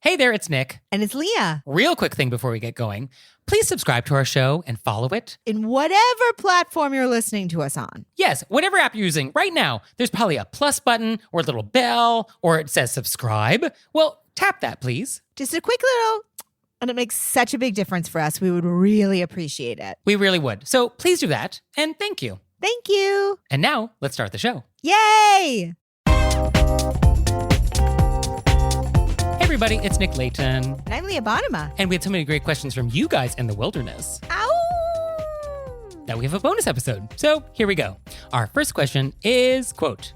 Hey there, it's Nick. And it's Leah. Real quick thing before we get going. Please subscribe to our show and follow it. In whatever platform you're listening to us on. Yes, whatever app you're using right now, there's probably a plus button or a little bell or it says subscribe. Well, tap that, please. Just a quick little, and it makes such a big difference for us. We would really appreciate it. We really would. So please do that, and thank you. Thank you. And now, let's start the show. Yay! Hey everybody, it's Nick Layton. And I'm Leah Bonema. And we had so many great questions from you guys in the wilderness Ow! that we have a bonus episode. So here we go. Our first question is, quote,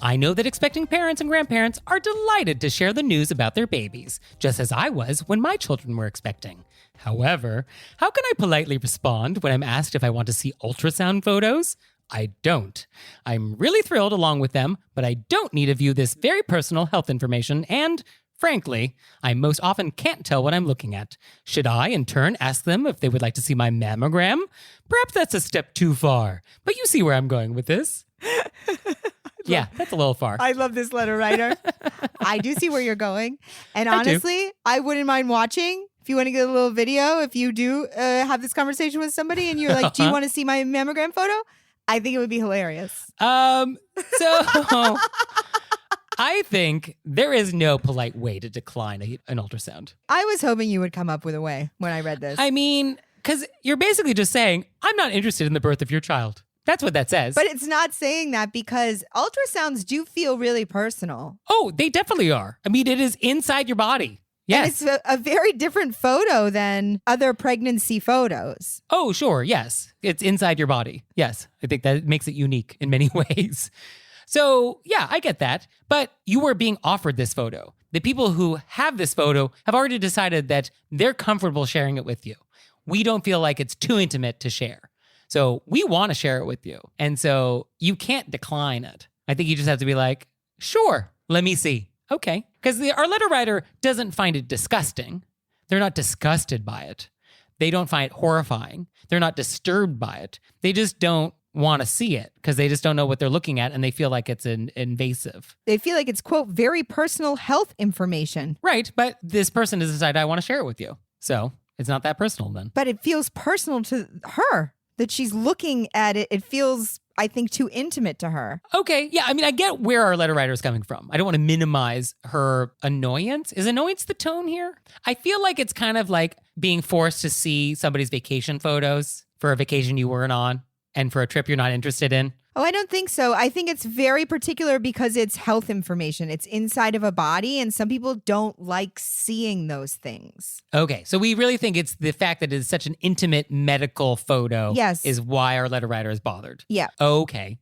I know that expecting parents and grandparents are delighted to share the news about their babies, just as I was when my children were expecting. However, how can I politely respond when I'm asked if I want to see ultrasound photos? I don't. I'm really thrilled along with them, but I don't need to view this very personal health information and, frankly, I most often can't tell what I'm looking at. Should I, in turn, ask them if they would like to see my mammogram? Perhaps that's a step too far, but you see where I'm going with this. Yeah, that's a little far. I love this letter writer. I do see where you're going. And honestly, I wouldn't mind watching. If you want to get a little video, if you do have this conversation with somebody and you're like, do you want to see my mammogram photo? I think it would be hilarious. So I think there is no polite way to decline an ultrasound. I was hoping you would come up with a way when I read this. I mean, because you're basically just saying, I'm not interested in the birth of your child. That's what that says. But it's not saying that because ultrasounds do feel really personal. Oh, they definitely are. I mean, it is inside your body. Yes. And it's a very different photo than other pregnancy photos. Oh, sure. Yes. It's inside your body. Yes. I think that makes it unique in many ways. So, yeah, I get that. But you were being offered this photo. The people who have this photo have already decided that they're comfortable sharing it with you. We don't feel like it's too intimate to share. So we want to share it with you. And so you can't decline it. I think you just have to be like, sure, let me see. Okay. Because our letter writer doesn't find it disgusting. They're not disgusted by it. They don't find it horrifying. They're not disturbed by it. They just don't want to see it because they just don't know what they're looking at and they feel like it's invasive. They feel like it's, quote, very personal health information. Right. But this person has decided, I want to share it with you. So it's not that personal then. But it feels personal to her. That she's looking at it, it feels, I think, too intimate to her. Okay. Yeah. I mean, I get where our letter writer is coming from. I don't want to minimize her annoyance. Is annoyance the tone here? I feel like it's kind of like being forced to see somebody's vacation photos for a vacation you weren't on and for a trip you're not interested in. Oh, I don't think so. I think it's very particular because it's health information. It's inside of a body, and some people don't like seeing those things. Okay, so we really think it's the fact that it's such an intimate medical photo Yes. is why our letter writer is bothered. Yeah. Okay.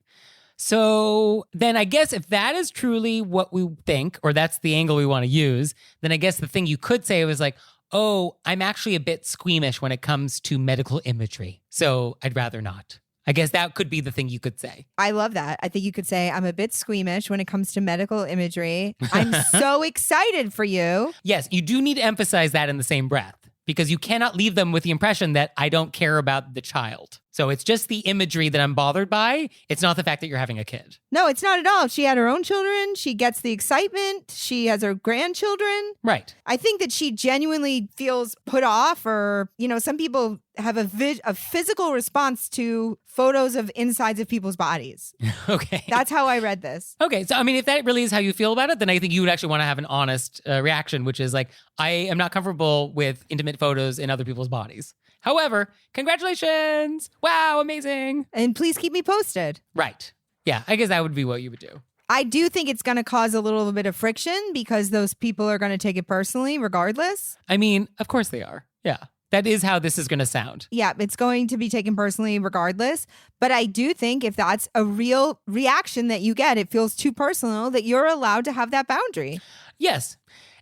So then I guess if that is truly what we think, or that's the angle we want to use, then I guess the thing you could say was like, oh, I'm actually a bit squeamish when it comes to medical imagery, so I'd rather not. I guess that could be the thing you could say. I love that. I think you could say, I'm a bit squeamish when it comes to medical imagery. I'm so excited for you. Yes, you do need to emphasize that in the same breath because you cannot leave them with the impression that I don't care about the child. So it's just the imagery that I'm bothered by. It's not the fact that you're having a kid. No, it's not at all. She had her own children. She gets the excitement. She has her grandchildren. Right. I think that she genuinely feels put off or, some people have a physical response to photos of insides of people's bodies. Okay. That's how I read this. Okay. So, I mean, if that really is how you feel about it, then I think you would actually want to have an honest reaction, which is like, I am not comfortable with intimate photos in other people's bodies. However, congratulations. Wow, amazing. And please keep me posted. Right. Yeah, I guess that would be what you would do. I do think it's going to cause a little bit of friction because those people are going to take it personally regardless. I mean, of course they are. Yeah. That is how this is going to sound. Yeah, it's going to be taken personally regardless. But I do think if that's a real reaction that you get, it feels too personal, that you're allowed to have that boundary. Yes.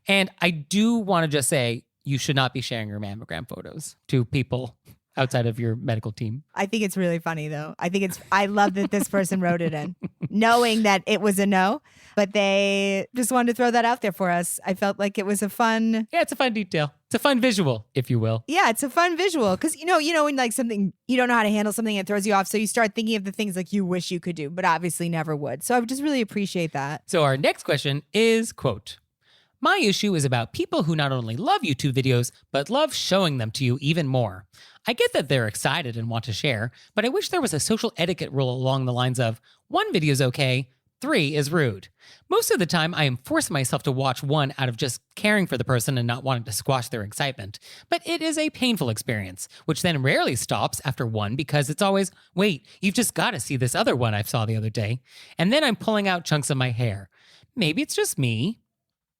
And I do want to just say, you should not be sharing your mammogram photos to people outside of your medical team. I think it's really funny, though. I love that this person wrote it in, knowing that it was a no, but they just wanted to throw that out there for us. I felt like it was a fun... Yeah, it's a fun detail. It's a fun visual, if you will. Yeah, it's a fun visual. Because, when like something, you don't know how to handle something, it throws you off. So you start thinking of the things like you wish you could do, but obviously never would. So I would just really appreciate that. So our next question is, quote, My issue is about people who not only love YouTube videos, but love showing them to you even more. I get that they're excited and want to share, but I wish there was a social etiquette rule along the lines of 1 video is okay, 3 is rude. Most of the time, I am forcing myself to watch 1 out of just caring for the person and not wanting to squash their excitement. But it is a painful experience, which then rarely stops after 1 because it's always, wait, you've just got to see this other one I saw the other day. And then I'm pulling out chunks of my hair. Maybe it's just me.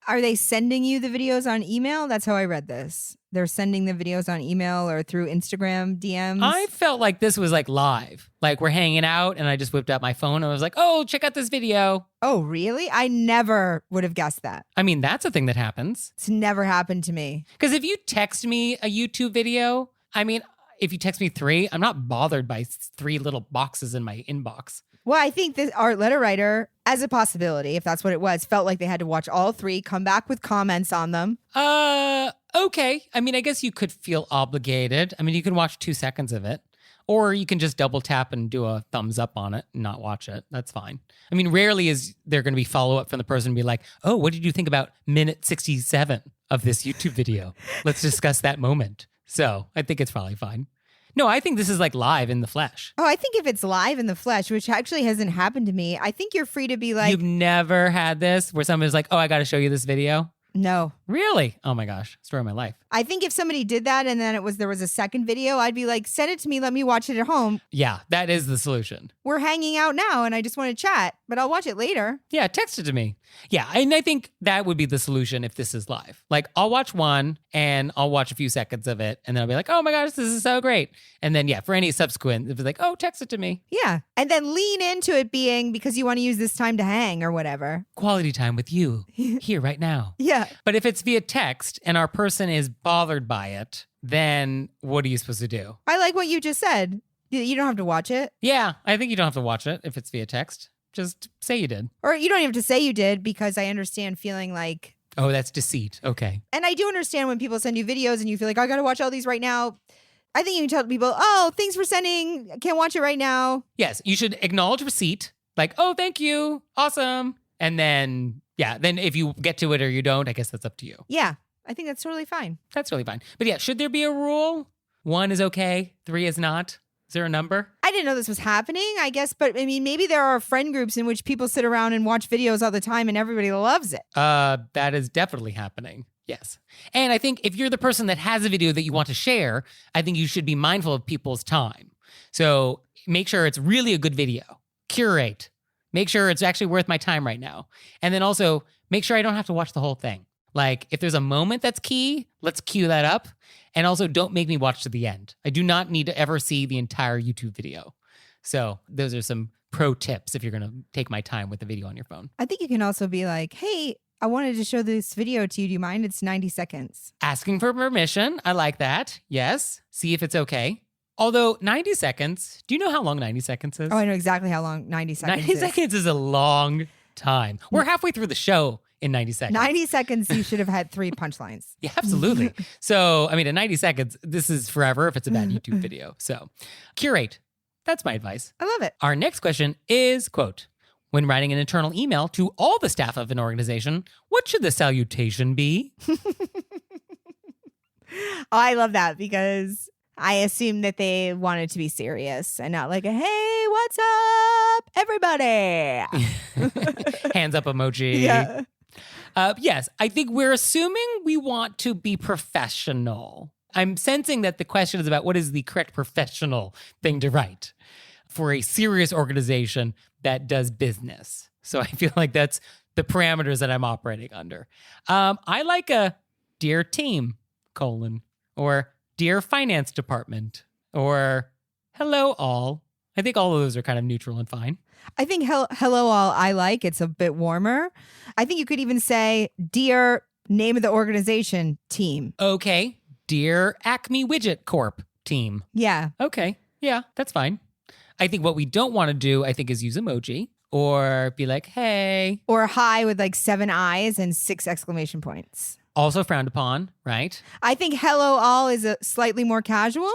Are they sending you the videos on email? That's how I read this. They're sending the videos on email or through Instagram DMs. I felt like this was like live. Like we're hanging out and I just whipped out my phone and I was like, oh, check out this video. Oh, really? I never would have guessed that. I mean, that's a thing that happens. It's never happened to me. Because if you text me a YouTube video, I mean, if you text me 3, I'm not bothered by 3 little boxes in my inbox. Well, I think this art letter writer, as a possibility, if that's what it was, felt like they had to watch all 3, come back with comments on them. Okay. I mean, I guess you could feel obligated. I mean, you can watch 2 seconds of it, or you can just double tap and do a thumbs up on it and not watch it. That's fine. I mean, rarely is there going to be follow-up from the person and be like, oh, what did you think about minute 67 of this YouTube video? Let's discuss that moment. So I think it's probably fine. No, I think this is like live in the flesh. Oh, I think if it's live in the flesh, which actually hasn't happened to me, I think you're free to be like... You've never had this where somebody's like, oh, I got to show you this video? No. Really? Oh my gosh. Story of my life. I think if somebody did that and then there was a second video, I'd be like, send it to me. Let me watch it at home. Yeah, that is the solution. We're hanging out now and I just want to chat, but I'll watch it later. Yeah, text it to me. Yeah, and I think that would be the solution if this is live. Like, I'll watch 1 and I'll watch a few seconds of it and then I'll be like, oh my gosh, this is so great. And then, yeah, for any subsequent, if it's like, oh, text it to me. Yeah. And then lean into it being because you want to use this time to hang or whatever. Quality time with you here right now. Yeah. But if it's via text and our person is bothered by it, then what are you supposed to do? I like what you just said. You don't have to watch it. Yeah, I think you don't have to watch it if it's via text. Just say you did. Or you don't even have to say you did because I understand feeling like... Oh, that's deceit. Okay. And I do understand when people send you videos and you feel like, I got to watch all these right now. I think you can tell people, oh, thanks for sending. I can't watch it right now. Yes, you should acknowledge receipt. Like, oh, thank you. Awesome. And then, yeah, then if you get to it or you don't, I guess that's up to you. Yeah, I think that's totally fine. That's really fine. But yeah, should there be a rule? 1 is okay, 3 is not? Is there a number? I didn't know this was happening, I guess. But I mean, maybe there are friend groups in which people sit around and watch videos all the time and everybody loves it. That is definitely happening. Yes. And I think if you're the person that has a video that you want to share, I think you should be mindful of people's time. So make sure it's really a good video. Curate. Make sure it's actually worth my time right now. And then also make sure I don't have to watch the whole thing. Like if there's a moment that's key, let's cue that up. And also don't make me watch to the end. I do not need to ever see the entire YouTube video. So those are some pro tips if you're going to take my time with the video on your phone. I think you can also be like, hey, I wanted to show this video to you. Do you mind? It's 90 seconds. Asking for permission. I like that. Yes. See if it's okay. Although 90 seconds, do you know how long 90 seconds is? Oh, I know exactly how long 90 seconds 90 seconds is a long time. We're halfway through the show in 90 seconds. 90 seconds, you should have had 3 punchlines. Yeah, absolutely. So, I mean, in 90 seconds, this is forever if it's a bad YouTube video. So, curate. That's my advice. I love it. Our next question is, quote, when writing an internal email to all the staff of an organization, what should the salutation be? I love that because I assume that they want it to be serious and not like a, hey, what's up, everybody? Hands up emoji. Yeah. Yes, I think we're assuming we want to be professional. I'm sensing that the question is about what is the correct professional thing to write for a serious organization that does business. So I feel like that's the parameters that I'm operating under. I like a dear team, or dear finance department, or hello all. I think all of those are kind of neutral and fine. I think hello all I like. It's a bit warmer. I think you could even say, dear name of the organization team. Okay. Dear Acme Widget Corp team. Yeah. Okay. Yeah, that's fine. I think what we don't want to do, I think, is use emoji or be like, hey. Or hi with like 7 eyes and 6 exclamation points. Also frowned upon, right? I think hello all is a slightly more casual.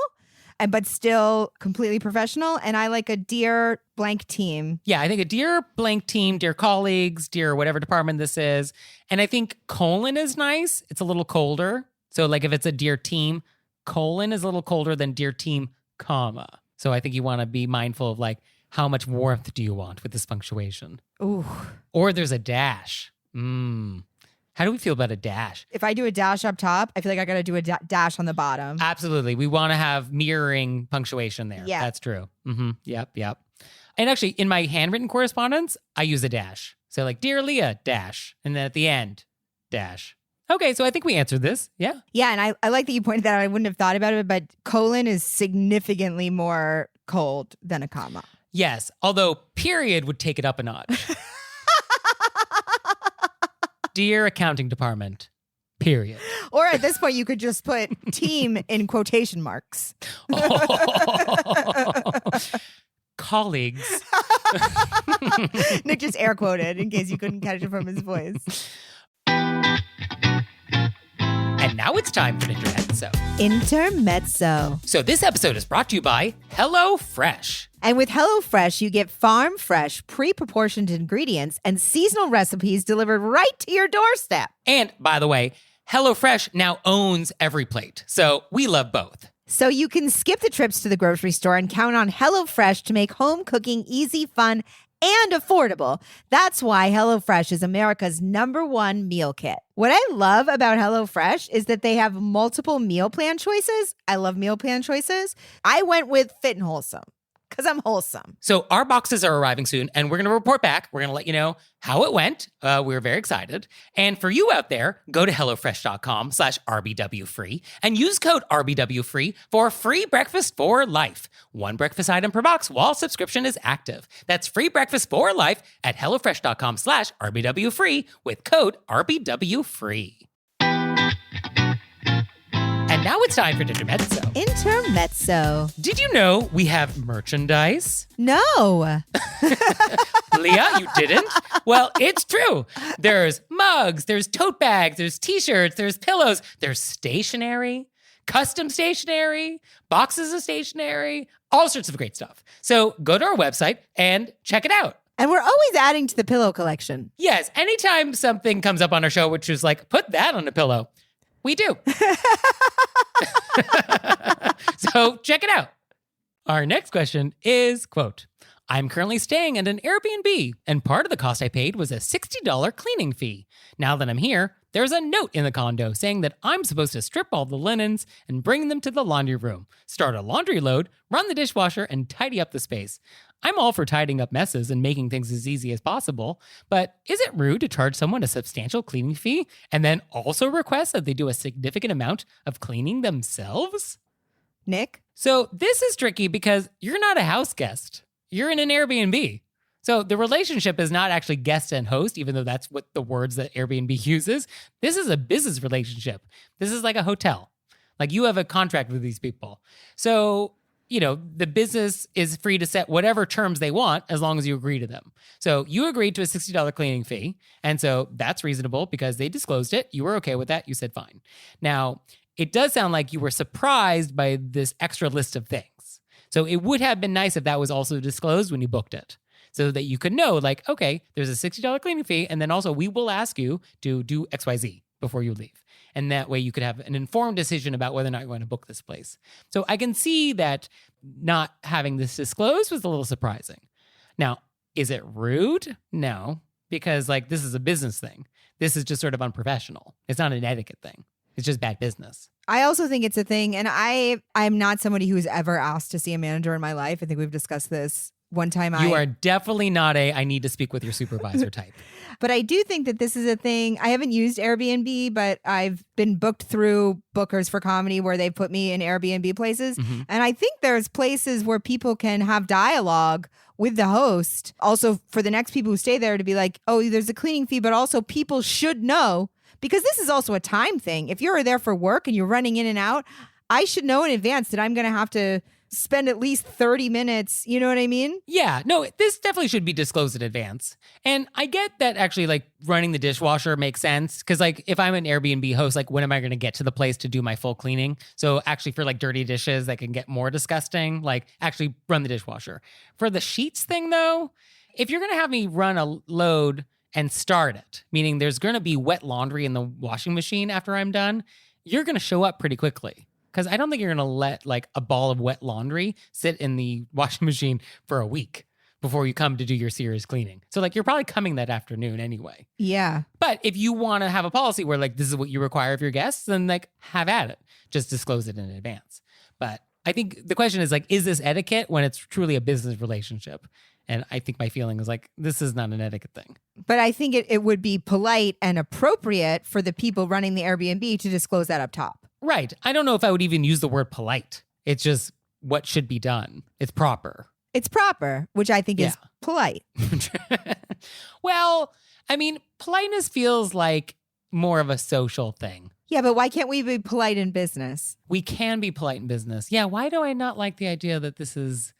but still completely professional. And I like a dear blank team. Yeah, I think a dear blank team, dear colleagues, dear whatever department this is. And I think colon is nice. It's a little colder. So like if it's a dear team, colon is a little colder than dear team, comma. So I think you want to be mindful of like, how much warmth do you want with this punctuation? Ooh. Or there's a dash. How do we feel about a dash? If I do a dash up top, I feel like I got to do a dash on the bottom. Absolutely. We want to have mirroring punctuation there. Yeah. That's true. Yep. And actually, in my handwritten correspondence, I use a dash. So like, Dear Leah, dash. And then at the end, dash. Okay, so I think we answered this. Yeah. Yeah, and I like that you pointed that out. I wouldn't have thought about it, but colon is significantly more cold than a comma. Yes, although period would take it up a notch. Dear accounting department, period. Or at this point, you could just put team in quotation marks. Colleagues. Nick just air quoted in case you couldn't catch it from his voice. And now it's time for Intermezzo. Intermezzo. So this episode is brought to you by HelloFresh. And with HelloFresh, you get farm fresh, pre-proportioned ingredients and seasonal recipes delivered right to your doorstep. And by the way, HelloFresh now owns Every Plate. So we love both. So you can skip the trips to the grocery store and count on HelloFresh to make home cooking easy, fun, and affordable. That's why HelloFresh is America's #1 meal kit. What I love about HelloFresh is that they have multiple meal plan choices. I love meal plan choices. I went with Fit and Wholesome because I'm wholesome. So our boxes are arriving soon, and we're going to report back. We're going to let you know how it went. We're very excited. And for you out there, go to HelloFresh.com/RBWFree and use code RBWFree for free breakfast for life. 1 breakfast item per box while subscription is active. That's free breakfast for life at HelloFresh.com/RBWFree with code RBWFree. And now it's time for Intermezzo. Intermezzo. Did you know we have merchandise? No. Leah, you didn't? Well, it's true. There's mugs, there's tote bags, there's t-shirts, there's pillows, there's stationery, custom stationery, boxes of stationery, all sorts of great stuff. So go to our website and check it out. And we're always adding to the pillow collection. Yes, anytime something comes up on our show, which is like, put that on a pillow, we do. So check it out. Our next question is, quote, I'm currently staying at an Airbnb, and part of the cost I paid was a $60 cleaning fee. Now that I'm here, there's a note in the condo saying that I'm supposed to strip all the linens and bring them to the laundry room, start a laundry load, run the dishwasher, and tidy up the space. I'm all for tidying up messes and making things as easy as possible, but is it rude to charge someone a substantial cleaning fee and then also request that they do a significant amount of cleaning themselves? Nick? So this is tricky because you're not a house guest. You're in an Airbnb. So the relationship is not actually guest and host, even though that's what the words that Airbnb uses. This is a business relationship. This is like a hotel. Like you have a contract with these people. So, you know, the business is free to set whatever terms they want as long as you agree to them. So you agreed to a $60 cleaning fee. And so that's reasonable because they disclosed it. You were okay with that. You said fine. Now, it does sound like you were surprised by this extra list of things. So it would have been nice if that was also disclosed when you booked it so that you could know like, okay, there's a $60 cleaning fee. And then also we will ask you to do XYZ before you leave. And that way you could have an informed decision about whether or not you want to book this place. So I can see that not having this disclosed was a little surprising. Now, is it rude? No, because like this is a business thing. This is just sort of unprofessional. It's not an etiquette thing. It's just bad business. I also think it's a thing. And I'm not somebody who's ever asked to see a manager in my life. I think we've discussed this one time. You are definitely not I need to speak with your supervisor type. But I do think that this is a thing. I haven't used Airbnb, but I've been booked through Bookers for Comedy where they put me in Airbnb places. Mm-hmm. And I think there's places where people can have dialogue with the host. Also for the next people who stay there to be like, oh, there's a cleaning fee, but also people should know. Because this is also a time thing. If you're there for work and you're running in and out, I should know in advance that I'm going to have to spend at least 30 minutes. You know what I mean? Yeah, no, this definitely should be disclosed in advance. And I get that actually like running the dishwasher makes sense because like if I'm an Airbnb host, like when am I going to get to the place to do my full cleaning? So actually for like dirty dishes that can get more disgusting, like actually run the dishwasher. For the sheets thing though, if you're going to have me run a load and start it, meaning there's going to be wet laundry in the washing machine after I'm done, you're going to show up pretty quickly. Because I don't think you're going to let like a ball of wet laundry sit in the washing machine for a week before you come to do your serious cleaning. So like you're probably coming that afternoon anyway. Yeah. But if you want to have a policy where like this is what you require of your guests, then like have at it. Just disclose it in advance. But I think the question is like, is this etiquette when it's truly a business relationship? And I think my feeling is like, this is not an etiquette thing. But I think it would be polite and appropriate for the people running the Airbnb to disclose that up top. Right. I don't know if I would even use the word polite. It's just what should be done. It's proper. It's proper, which I think is polite. Well, I mean, politeness feels like more of a social thing. Yeah, but why can't we be polite in business? We can be polite in business. Yeah, why do I not like the idea that this is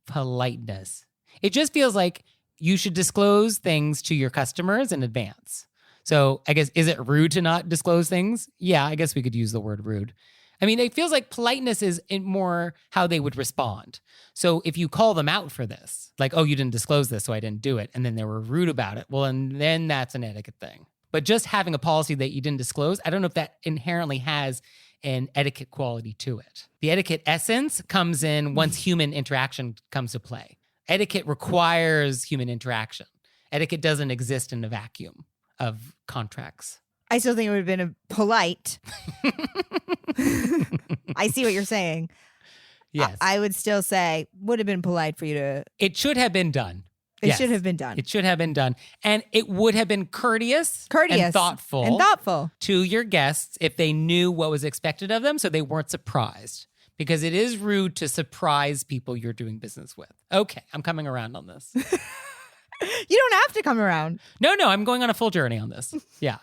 politeness? It just feels like you should disclose things to your customers in advance. So I guess, is it rude to not disclose things? Yeah, I guess we could use the word rude. I mean, it feels like politeness is more how they would respond. So if you call them out for this, like, oh, you didn't disclose this, so I didn't do it, and then they were rude about it, well, and then that's an etiquette thing. But just having a policy that you didn't disclose, I don't know if that inherently has an etiquette quality to it. The etiquette essence comes in once human interaction comes to play. Etiquette requires human interaction. Etiquette doesn't exist in a vacuum of contracts. I still think it would have been a polite. I see what you're saying. Yes. I would still say would have been polite for you to. It should have been done. It should have been done. It should have been done. And it would have been courteous and thoughtful to your guests if they knew what was expected of them so they weren't surprised. Because it is rude to surprise people you're doing business with. Okay, I'm coming around on this. You don't have to come around. No, I'm going on a full journey on this. Yeah.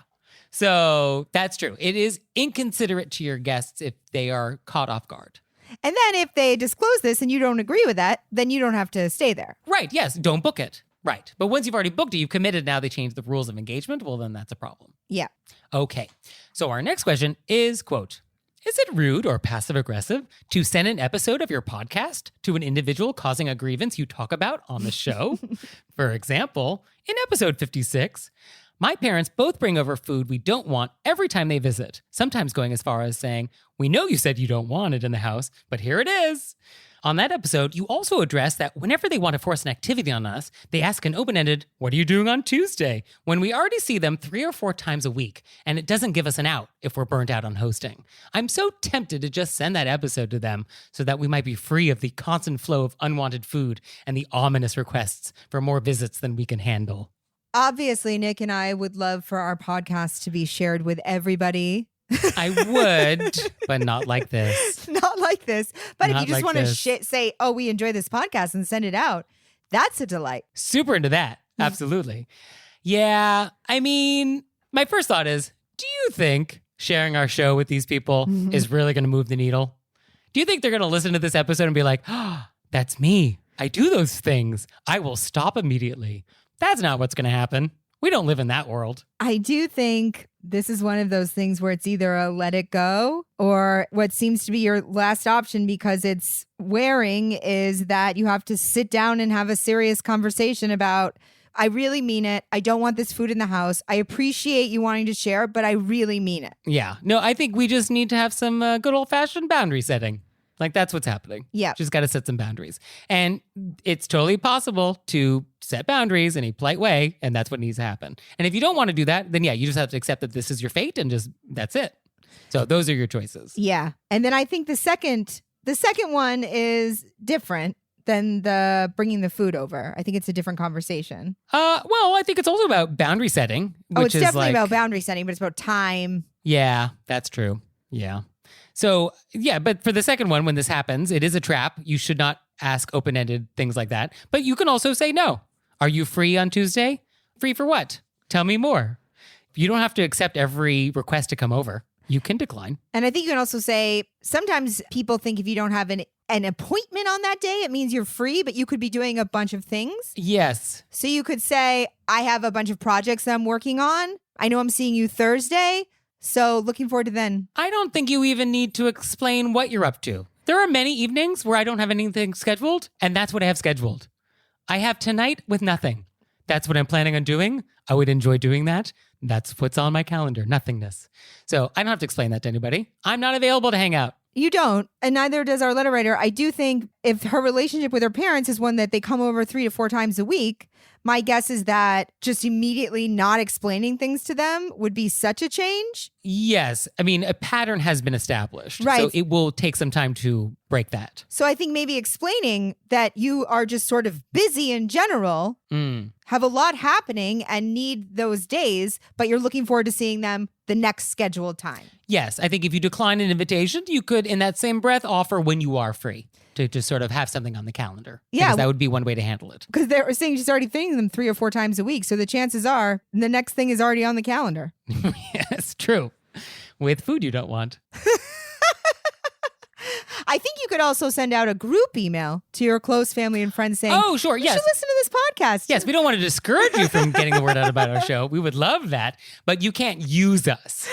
So that's true. It is inconsiderate to your guests if they are caught off guard. And then if they disclose this and you don't agree with that, then you don't have to stay there. Right. Yes. Don't book it. Right. But once you've already booked it, you've committed, now they change the rules of engagement. Well, then that's a problem. Yeah. Okay. So our next question is, quote, is it rude or passive-aggressive to send an episode of your podcast to an individual causing a grievance you talk about on the show? For example, in episode 56, my parents both bring over food we don't want every time they visit, sometimes going as far as saying, we know you said you don't want it in the house, but here it is. On that episode, you also address that whenever they want to force an activity on us, they ask an open-ended, what are you doing on Tuesday? When we already see them 3 or 4 times a week, and it doesn't give us an out if we're burnt out on hosting. I'm so tempted to just send that episode to them so that we might be free of the constant flow of unwanted food and the ominous requests for more visits than we can handle. Obviously, Nick and I would love for our podcast to be shared with everybody. I would, but not like this. Not like this. But Not if you just like want to this. say, oh, we enjoy this podcast and send it out, that's a delight. Super into that. Absolutely. Yeah. I mean, my first thought is, do you think sharing our show with these people is really going to move the needle? Do you think they're going to listen to this episode and be like, oh, that's me. I do those things. I will stop immediately. That's not what's going to happen. We don't live in that world. I do think this is one of those things where it's either a let it go or what seems to be your last option because it's wearing is that you have to sit down and have a serious conversation about, I really mean it. I don't want this food in the house. I appreciate you wanting to share, but I really mean it. Yeah. No, I think we just need to have some good old-fashioned boundary setting. Like, that's what's happening. Yeah. Just got to set some boundaries. And it's totally possible to set boundaries in a polite way, and that's what needs to happen. And if you don't want to do that, then yeah, you just have to accept that this is your fate and just, that's it. So those are your choices. Yeah. And then I think the second one is different than the bringing the food over. I think it's a different conversation. Well, I think it's also about boundary setting. Which it's is definitely like, about boundary setting, but it's about time. Yeah, that's true. Yeah. So, yeah, but for the second one, when this happens, it is a trap. You should not ask open-ended things like that. But you can also say no. Are you free on Tuesday? Free for what? Tell me more. You don't have to accept every request to come over. You can decline. And I think you can also say, sometimes people think if you don't have an appointment on that day, it means you're free, but you could be doing a bunch of things. Yes. So you could say, I have a bunch of projects that I'm working on. I know I'm seeing you Thursday. So looking forward to then. I don't think you even need to explain what you're up to. There are many evenings where I don't have anything scheduled, and that's what I have scheduled. I have tonight with nothing. That's what I'm planning on doing. I would enjoy doing that. That's what's on my calendar, nothingness. So I don't have to explain that to anybody. I'm not available to hang out. You don't, and neither does our letter writer. I do think if her relationship with her parents is one that they come over 3 to 4 times a week, my guess is that just immediately not explaining things to them would be such a change. Yes. I mean, a pattern has been established. Right. So it will take some time to break that. So I think maybe explaining that you are just sort of busy in general, have a lot happening and need those days, but you're looking forward to seeing them the next scheduled time. Yes. I think if you decline an invitation, you could, in that same breath, offer when you are free to just sort of have something on the calendar. Yeah. Because that would be one way to handle it. Because they were saying she's already thinking them 3 or 4 times a week. So the chances are the next thing is already on the calendar. Yes, true. With food you don't want. I think you could also send out a group email to your close family and friends saying, oh, sure, yes. You should listen to this podcast. Yes, we don't want to discourage you from getting the word out about our show. We would love that, but you can't use us.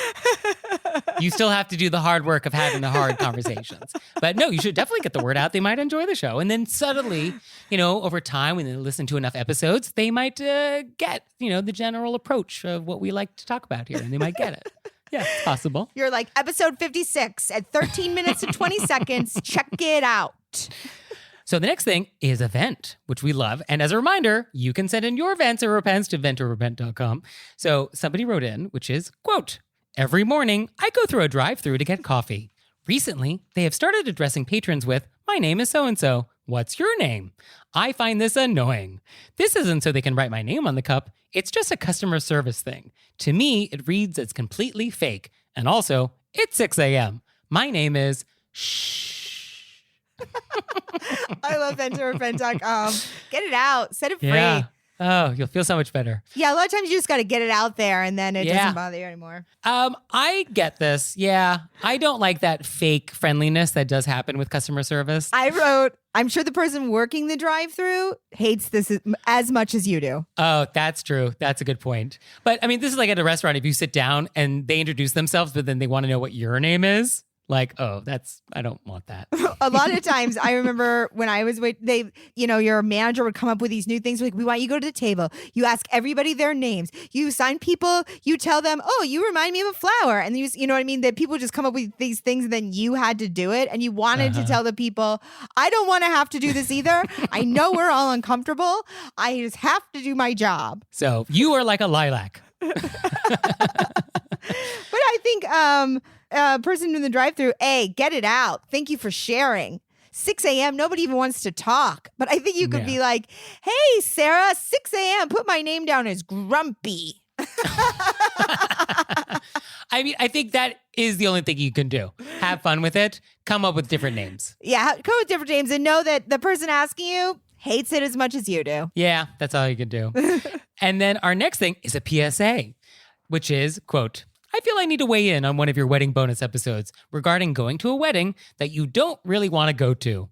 You still have to do the hard work of having the hard conversations. But no, you should definitely get the word out. They might enjoy the show. And then suddenly, over time, when they listen to enough episodes, they might get, the general approach of what we like to talk about here, and they might get it. Yeah, it's possible. You're like, episode 56 at 13 minutes and 20 seconds. Check it out. So the next thing is event, which we love. And as a reminder, you can send in your events or repents to ventorepent.com. So somebody wrote in, which is, quote, every morning I go through a drive-thru to get coffee. Recently, they have started addressing patrons with, my name is so-and-so. What's your name? I find this annoying. This isn't so they can write my name on the cup. It's just a customer service thing. To me, it reads as completely fake. And also, it's 6 a.m. My name is Shh. I love ventorepent.com. Get it out. Set it free. Yeah. Oh, you'll feel so much better. Yeah, a lot of times you just got to get it out there and then it doesn't bother you anymore. I get this. Yeah. I don't like that fake friendliness that does happen with customer service. I wrote, I'm sure the person working the drive-thru hates this as much as you do. Oh, that's true. That's a good point. But I mean, this is like at a restaurant. If you sit down and they introduce themselves, but then they want to know what your name is. Like, oh, I don't want that. A lot of times I remember when I was your manager would come up with these new things. Like, we want you to go to the table. You ask everybody their names. You assign people, you tell them, oh, you remind me of a flower. And you know what I mean? That people just come up with these things and then you had to do it. And you wanted to tell the people, I don't want to have to do this either. I know we're all uncomfortable. I just have to do my job. So you are like a lilac. But I think, person in the drive-thru, get it out. Thank you for sharing. 6 a.m., nobody even wants to talk. But I think you could be like, hey, Sarah, 6 a.m., put my name down as Grumpy. I mean, I think that is the only thing you can do. Have fun with it. Come up with different names. Yeah, come up with different names and know that the person asking you hates it as much as you do. Yeah, that's all you can do. And then our next thing is a PSA, which is, quote, I feel I need to weigh in on one of your wedding bonus episodes regarding going to a wedding that you don't really want to go to.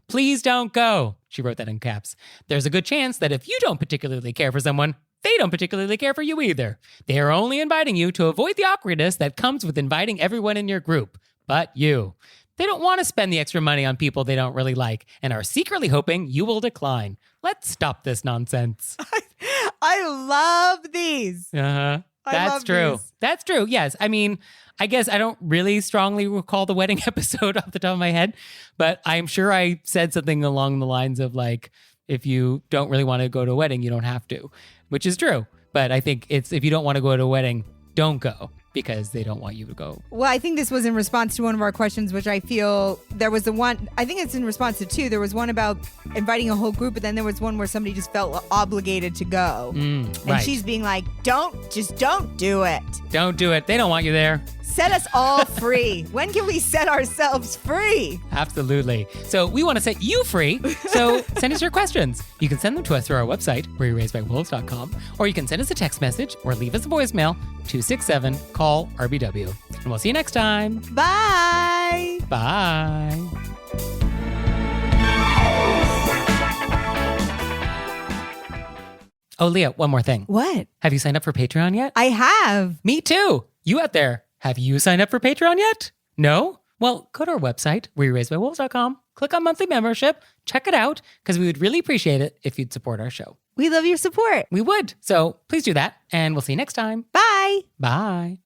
Please don't go. She wrote that in caps. There's a good chance that if you don't particularly care for someone, they don't particularly care for you either. They are only inviting you to avoid the awkwardness that comes with inviting everyone in your group, but you. They don't want to spend the extra money on people they don't really like and are secretly hoping you will decline. Let's stop this nonsense. I love these. That's true. These. That's true. Yes. I mean, I guess I don't really strongly recall the wedding episode off the top of my head, but I'm sure I said something along the lines of like, if you don't really want to go to a wedding, you don't have to, which is true. But I think it's if you don't want to go to a wedding, don't go because they don't want you to go. Well, I think this was in response to one of our questions, which I feel there was the one, I think it's in response to two. There was one about inviting a whole group, but then there was one where somebody just felt obligated to go. And she's being like, don't do it. Don't do it. They don't want you there. Set us all free. When can we set ourselves free? Absolutely. So we want to set you free. So send us your questions. You can send them to us through our website, wereraisedbywolves.com, or you can send us a text message or leave us a voicemail, 267-CALL-RBW. And we'll see you next time. Bye. Bye. Oh, Leah, one more thing. What? Have you signed up for Patreon yet? I have. Me too. You out there, have you signed up for Patreon yet? No? Well, go to our website, wereraisedbywolves.com, click on monthly membership, check it out, because we would really appreciate it if you'd support our show. We love your support. We would. So please do that, and we'll see you next time. Bye. Bye.